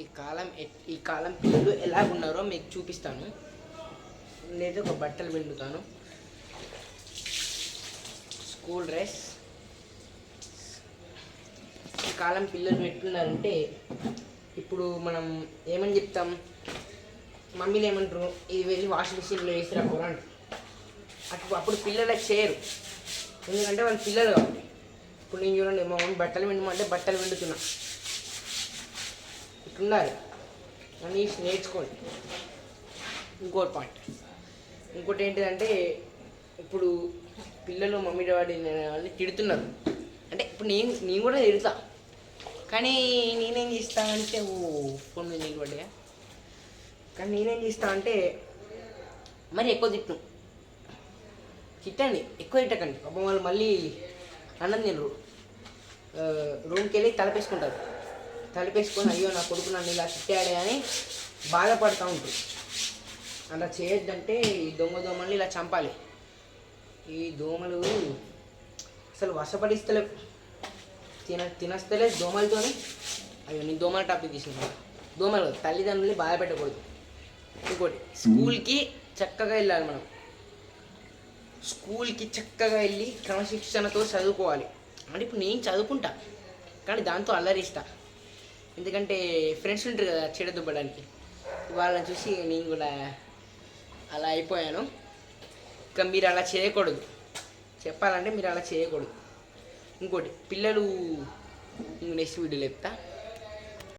ఈ కాలం పిల్లలు ఎలా ఉన్నారో మీకు చూపిస్తాను. నేనైతే ఒక బట్టలు పిండుతాను. School dress. ఈ కాలం పిల్లలు ఎట్లున్నారంటే, ఇప్పుడు మనం ఏమని చెప్తాం, మమ్మీలు ఏమంటారు, ఇది వెళ్ళి వాషింగ్ మిషన్లో వేసిరా పోరా అంటారు. అప్పుడు పిల్లలకు చేయరు, ఎందుకంటే వాళ్ళు పిల్లలు కాబట్టి. ఇప్పుడు నేను చూడండి, మా మమ్మీ బట్టలు పిండమంటే బట్టలు పిండుతున్నా. ఇట్లుండాలి అని నేర్చుకోండి. ఇంకోటి పాయింట్, ఇంకోటి ఏంటిదంటే, ఇప్పుడు పిల్లలు మమ్మీ డాడీ వాళ్ళని తిడుతున్నారు అంటే, ఇప్పుడు నేను కూడా తిడతా, కానీ నేనేం చేస్తా అంటే, ఫోన్ మీద నిలబడ్డా, కానీ నేనేం చేస్తా అంటే, మరి ఎక్కువ తిట్టండి, ఎక్కువ తిట్టకండి. పాపం వాళ్ళు మళ్ళీ అన్నం తినరు, రూమ్కి వెళ్ళి తలపేసుకొని అయ్యో నా కొడుకు నన్ను ఇలా తిట్టాడే అని బాధపడుతూ ఉంటారు. అలా చేయొద్దంటే ఈ దోమల్ని ఇలా చంపాలి. ఈ దోమలు అసలు వశపడిస్తలేవు, తినస్తలే దోమలతోనే. అయ్యో నేను దోమల టాపిక్ తీసుకున్నాను. దోమలు తల్లిదండ్రులని బాధ పెట్టకూడదు. ఇంకోటి, స్కూల్కి చక్కగా వెళ్ళాలి. మనం స్కూల్కి చక్కగా వెళ్ళి క్రమశిక్షణతో చదువుకోవాలి. అంటే ఇప్పుడు నేను చదువుకుంటా, కానీ దాంతో అల్లరిస్తా, ఎందుకంటే ఫ్రెండ్స్ ఉంటారు కదా చెడదుబ్బడానికి. వాళ్ళని చూసి నేను కూడా అలా అయిపోయాను. ఇంకా మీరు అలా చేయకూడదు, చెప్పాలంటే మీరు అలా చేయకూడదు. ఇంకోటి, పిల్లలు నెక్స్ట్ వీడియోలో చెప్తా.